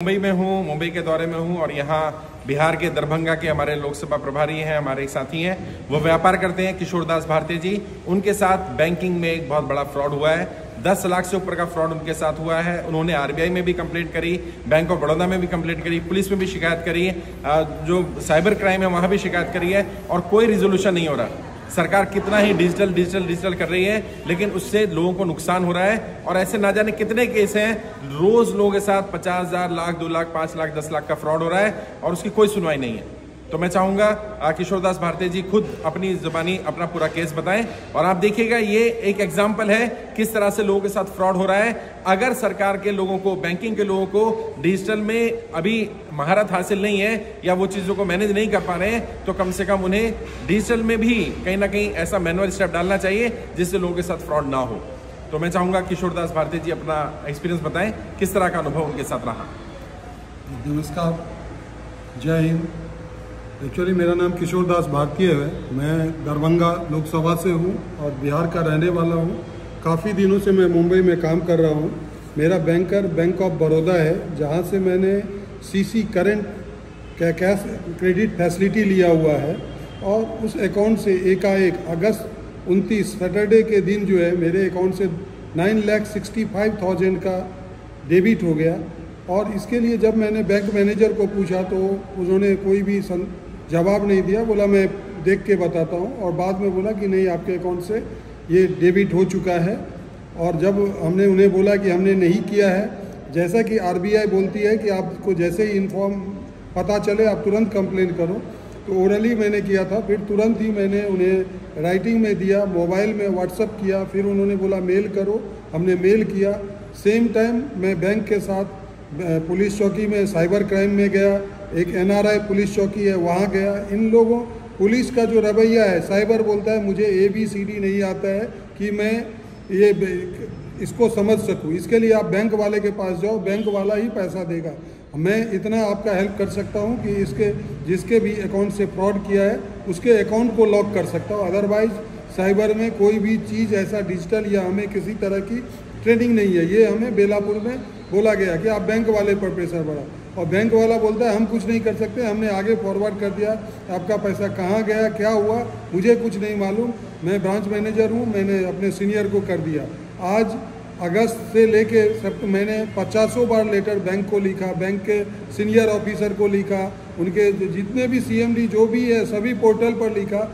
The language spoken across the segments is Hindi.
मुंबई में हूँ, मुंबई के दौरे में हूँ और यहाँ बिहार के दरभंगा के हमारे लोकसभा प्रभारी हैं, हमारे एक साथी हैं, वो व्यापार करते हैं, किशोरदास भारती जी। उनके साथ बैंकिंग में एक बहुत बड़ा फ्रॉड हुआ है। 10 लाख से ऊपर का फ्रॉड उनके साथ हुआ है। उन्होंने आरबीआई में भी कंप्लेंट करी, बैंक ऑफ बड़ौदा में भी कंप्लेंट करी, पुलिस में भी शिकायत करी, जो साइबर क्राइम है वहाँ भी शिकायत करी है और कोई रिजोल्यूशन नहीं हो रहा। सरकार कितना ही डिजिटल कर रही है, लेकिन उससे लोगों को नुकसान हो रहा है। और ऐसे ना जाने कितने केस हैं, रोज लोगों के साथ 50,000, लाख, 2 लाख, 5 लाख, 10 लाख का फ्रॉड हो रहा है और उसकी कोई सुनवाई नहीं है। तो मैं चाहूंगा किशोरदास भारती जी खुद अपनी जुबानी अपना पूरा केस बताएं और आप देखिएगा ये एक एग्जाम्पल है किस तरह से लोगों के साथ फ्रॉड हो रहा है। अगर सरकार के लोगों को, बैंकिंग के लोगों को डिजिटल में अभी महारत हासिल नहीं है या वो चीज़ों को मैनेज नहीं कर पा रहे हैं, तो कम से कम उन्हें डिजिटल में भी कहीं ना कहीं ऐसा मैनुअल स्टेप डालना चाहिए जिससे लोगों के साथ फ्रॉड ना हो। तो मैं चाहूँगा किशोरदास भारती जी अपना एक्सपीरियंस बताएं, किस तरह का अनुभव उनके साथ रहा। नमस्कार, जय हिंद। एक्चुअली मेरा नाम किशोरदास भारती है। मैं दरभंगा लोकसभा से हूँ और बिहार का रहने वाला हूँ। काफ़ी दिनों से मैं मुंबई में काम कर रहा हूँ। मेरा बैंकर बैंक ऑफ बड़ौदा है, जहाँ से मैंने CC current cash credit facility लिया हुआ है और उस अकाउंट से एकाएक अगस्त 29 सैटरडे के दिन जो है मेरे अकाउंट से 9,65,000 का डेबिट हो गया। और इसके लिए जब मैंने बैंक मैनेजर को पूछा तो उन्होंने कोई भी जवाब नहीं दिया। बोला मैं देख के बताता हूँ, और बाद में बोला कि नहीं, आपके अकाउंट से ये डेबिट हो चुका है। और जब हमने उन्हें बोला कि हमने नहीं किया है, जैसा कि आरबीआई बोलती है कि आपको जैसे ही इन्फॉर्म पता चले आप तुरंत कंप्लेन करो, तो ओरली मैंने किया था। फिर तुरंत ही मैंने उन्हें राइटिंग में दिया, मोबाइल में व्हाट्सअप किया, फिर उन्होंने बोला मेल करो, हमने मेल किया। सेम टाइम मैं बैंक के साथ पुलिस चौकी में साइबर क्राइम में गया, एक एनआरआई पुलिस चौकी है वहाँ गया। इन लोगों पुलिस का जो रवैया है, साइबर बोलता है मुझे ABCD नहीं आता है कि मैं ये इसको समझ सकूँ, इसके लिए आप बैंक वाले के पास जाओ, बैंक वाला ही पैसा देगा। मैं इतना आपका हेल्प कर सकता हूँ कि जिसके भी अकाउंट से फ्रॉड किया है उसके अकाउंट को लॉक कर सकता हूँ। अदरवाइज साइबर में कोई भी चीज़ ऐसा डिजिटल या हमें किसी तरह की ट्रेनिंग नहीं है। ये हमें बेलापुर में बोला गया कि आप बैंक वाले पर प्रेशर बढ़ाओ, और बैंक वाला बोलता है हम कुछ नहीं कर सकते, हमने आगे फॉरवर्ड कर दिया, आपका पैसा कहाँ गया, क्या हुआ, मुझे कुछ नहीं मालूम। मैं ब्रांच मैनेजर हूँ, मैंने अपने सीनियर को कर दिया। आज अगस्त से लेके मैंने 50 बार लेटर बैंक को लिखा, बैंक के सीनियर ऑफिसर को लिखा, उनके जितने भी CMD जो भी है सभी पोर्टल पर लिखा,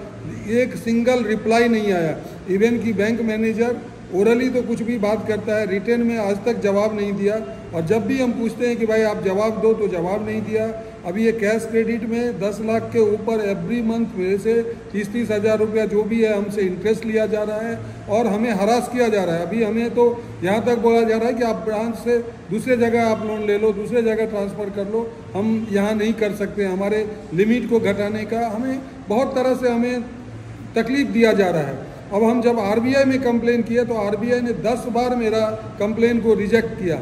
एक सिंगल रिप्लाई नहीं आया। इवन कि बैंक मैनेजर ओरली तो कुछ भी बात करता है, रिटर्न में आज तक जवाब नहीं दिया। और जब भी हम पूछते हैं कि भाई आप जवाब दो, तो जवाब नहीं दिया। अभी ये कैश क्रेडिट में 10 लाख के ऊपर एवरी मंथ मेरे से 30-30 हज़ार रुपया जो भी है हमसे इंटरेस्ट लिया जा रहा है और हमें हरास किया जा रहा है। अभी हमें तो यहाँ तक बोला जा रहा है कि आप ब्रांच से दूसरे जगह आप लोन ले लो, दूसरे जगह ट्रांसफ़र कर लो, हम यहाँ नहीं कर सकते। हमारे लिमिट को घटाने का हमें बहुत तरह से हमें तकलीफ दिया जा रहा है। अब हम जब आरबीआई में कंप्लेन किए तो आरबीआई ने 10 बार मेरा कंप्लेन को रिजेक्ट किया।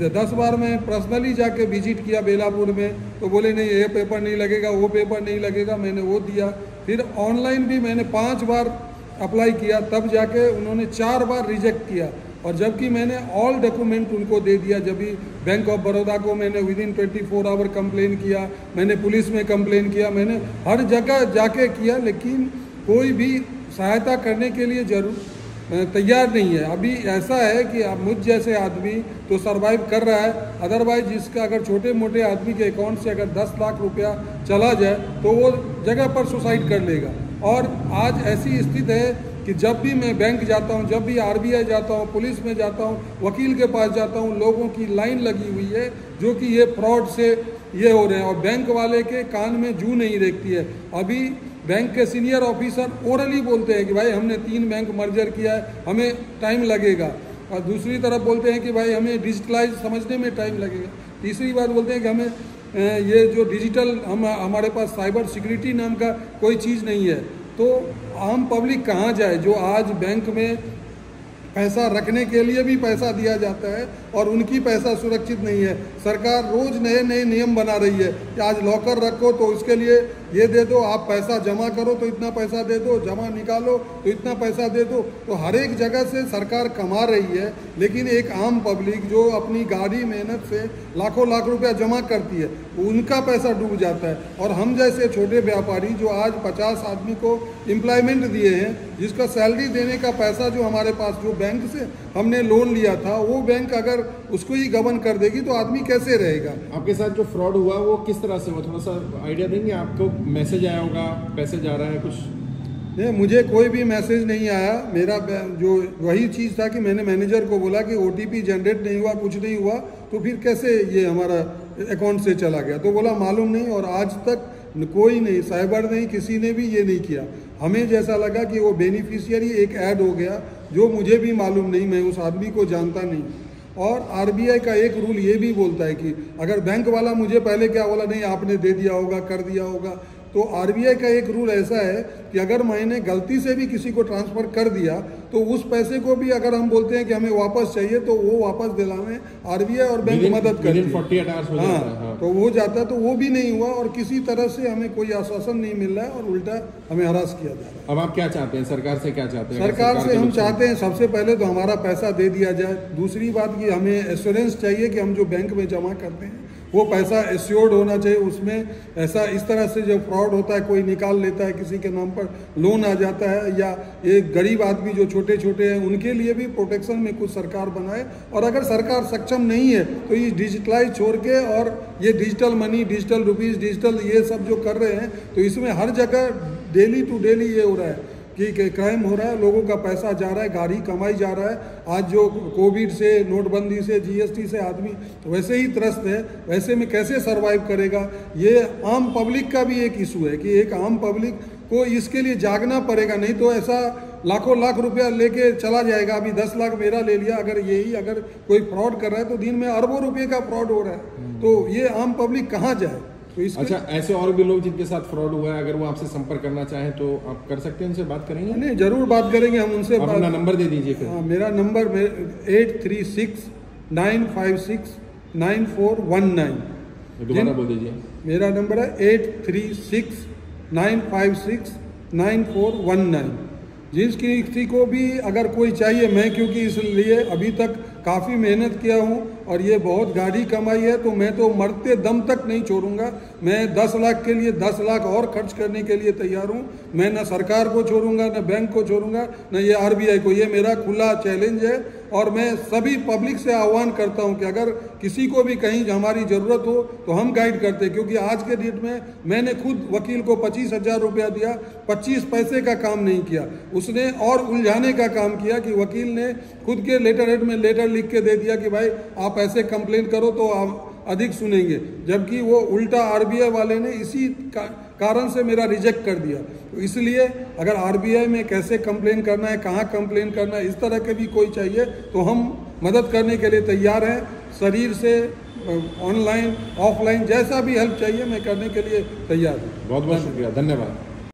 10 बार मैं पर्सनली जाके विजिट किया बेलापुर में, तो बोले नहीं ये पेपर नहीं लगेगा, वो पेपर नहीं लगेगा, मैंने वो दिया। फिर ऑनलाइन भी मैंने 5 बार अप्लाई किया, तब जाके उन्होंने 4 बार रिजेक्ट किया। और जबकि मैंने ऑल डॉक्यूमेंट उनको दे दिया। जब भी बैंक ऑफ बड़ौदा को मैंने विदिन 24 आवर कंप्लेन किया, मैंने पुलिस में कंप्लेन किया, मैंने हर जगह जाके किया, लेकिन कोई भी सहायता करने के लिए तैयार नहीं है। अभी ऐसा है कि अब मुझ जैसे आदमी तो सरवाइव कर रहा है, अदरवाइज जिसका अगर छोटे मोटे आदमी के अकाउंट से अगर 10 लाख रुपया चला जाए तो वो जगह पर सुसाइड कर लेगा। और आज ऐसी स्थिति है कि जब भी मैं बैंक जाता हूँ, जब भी आरबीआई जाता हूँ, पुलिस में जाता हूँ, वकील के पास जाता हूँ, लोगों की लाइन लगी हुई है जो कि ये फ्रॉड से ये हो रहे हैं, और बैंक वाले के कान में जू नहीं रेखती है। अभी बैंक के सीनियर ऑफिसर ओरली बोलते हैं कि भाई हमने 3 बैंक मर्जर किया है, हमें टाइम लगेगा। और दूसरी तरफ बोलते हैं कि भाई हमें डिजिटलाइज समझने में टाइम लगेगा। तीसरी बात बोलते हैं कि हमें ये जो डिजिटल हमारे पास साइबर सिक्योरिटी नाम का कोई चीज़ नहीं है। तो आम पब्लिक कहाँ जाए जो आज बैंक में पैसा रखने के लिए भी पैसा दिया जाता है और उनकी पैसा सुरक्षित नहीं है। सरकार रोज नए नए नियम बना रही है कि आज लॉकर रखो तो उसके लिए ये दे दो, आप पैसा जमा करो तो इतना पैसा दे दो, जमा निकालो तो इतना पैसा दे दो। तो हर एक जगह से सरकार कमा रही है, लेकिन एक आम पब्लिक जो अपनी गाड़ी मेहनत से लाखों लाख रुपया जमा करती है उनका पैसा डूब जाता है। और हम जैसे छोटे व्यापारी जो आज 50 आदमी को एम्प्लॉयमेंट दिए हैं, जिसका सैलरी देने का पैसा जो हमारे पास जो बैंक से हमने लोन लिया था वो बैंक अगर उसको ही गबन कर देगी तो आदमी कैसे रहेगा। आपके साथ जो फ्रॉड हुआ वो किस तरह से हुआ, थोड़ा सा आइडिया देंगे? आपको मैसेज आया होगा, पैसे जा रहा है कुछ? नहीं, मुझे कोई भी मैसेज नहीं आया। मेरा जो वही चीज़ था कि मैंने मैनेजर को बोला कि OTP जनरेट नहीं हुआ, कुछ नहीं हुआ, तो फिर कैसे ये हमारा अकाउंट से चला गया? तो बोला मालूम नहीं। और आज तक कोई नहीं, साइबर नहीं, किसी ने भी ये नहीं किया। हमें जैसा लगा कि वो बेनिफिशियरी एक ऐड हो गया जो मुझे भी मालूम नहीं, मैं उस आदमी को जानता नहीं। और RBI का एक रूल ये भी बोलता है कि अगर बैंक वाला मुझे पहले क्या बोला, नहीं आपने दे दिया होगा, कर दिया होगा, तो RBI का एक रूल ऐसा है कि अगर मैंने गलती से भी किसी को ट्रांसफ़र कर दिया तो उस पैसे को भी अगर हम बोलते हैं कि हमें वापस चाहिए तो वो वापस दिलाने RBI और बैंक मदद करती है। 48 आवर्स हो जाता है। हाँ। तो वो जाता है, तो वो भी नहीं हुआ और किसी तरह से हमें कोई आश्वासन नहीं मिल रहा है और उल्टा हमें हरास किया जा रहा है। अब आप क्या चाहते हैं, सरकार से क्या चाहते हैं? सरकार से हम चाहते हैं सबसे पहले तो हमारा पैसा दे दिया जाए। दूसरी बात कि हमें एश्योरेंस चाहिए कि हम जो बैंक में जमा करते हैं वो पैसा एश्योर्ड होना चाहिए। उसमें ऐसा इस तरह से जो फ्रॉड होता है, कोई निकाल लेता है, किसी के नाम पर लोन आ जाता है, या एक गरीब आदमी जो छोटे छोटे हैं उनके लिए भी प्रोटेक्शन में कुछ सरकार बनाए। और अगर सरकार सक्षम नहीं है तो ये डिजिटलाइज छोड़ के और ये digital money, digital rupees, digital ये सब जो कर रहे हैं, तो इसमें हर जगह डेली टू डेली ये हो रहा है कि क्राइम हो रहा है, लोगों का पैसा जा रहा है, गाड़ी कमाई जा रहा है। आज जो कोविड से, नोटबंदी से, GST से आदमी वैसे ही त्रस्त है, वैसे में कैसे सरवाइव करेगा? ये आम पब्लिक का भी एक इशू है कि एक आम पब्लिक को इसके लिए जागना पड़ेगा, नहीं तो ऐसा लाखों लाख रुपया लेके चला जाएगा। अभी 10 लाख मेरा ले लिया, अगर कोई फ्रॉड कर रहा है तो दिन में अरबों रुपये का फ्रॉड हो रहा है, तो ये आम पब्लिक कहाँ जाए? तो अच्छा, ऐसे और भी लोग जिनके साथ फ्रॉड हुआ है, अगर वो आपसे संपर्क करना चाहें तो आप कर सकते हैं, उनसे बात करेंगे? नहीं, जरूर बात करेंगे हम उनसे। अपना नंबर दे दीजिए फिर। मेरा नंबर 8369569419। दोबारा बोल दीजिए। मेरा नंबर है 8369569419। जिस किसी को भी अगर कोई चाहिए, मैं क्योंकि इसलिए अभी तक काफ़ी मेहनत किया हूँ और ये बहुत गाड़ी कमाई है, तो मैं तो मरते दम तक नहीं छोड़ूंगा। मैं 10 लाख के लिए 10 लाख और खर्च करने के लिए तैयार हूँ। मैं न सरकार को छोड़ूंगा, न बैंक को छोड़ूंगा, न ये RBI को। ये मेरा खुला चैलेंज है और मैं सभी पब्लिक से आह्वान करता हूँ कि अगर किसी को भी कहीं हमारी ज़रूरत हो तो हम गाइड करते हैं। क्योंकि आज के डेट में मैंने खुद वकील को 25,000 रुपया दिया, 25 पैसे का काम नहीं किया। उसने और उलझाने का काम किया कि वकील ने खुद के लेटर हेड में लेटर लिख के दे दिया कि भाई आप ऐसे कंप्लेन करो तो आप अधिक सुनेंगे, जबकि वो उल्टा RBI वाले ने इसी कारण से मेरा रिजेक्ट कर दिया। तो इसलिए अगर RBI में कैसे कंप्लेन करना है, कहाँ कंप्लेन करना है, इस तरह के भी कोई चाहिए तो हम मदद करने के लिए तैयार हैं। शरीर से, ऑनलाइन, ऑफलाइन, जैसा भी हेल्प चाहिए मैं करने के लिए तैयार हूँ। बहुत बहुत शुक्रिया, धन्यवाद।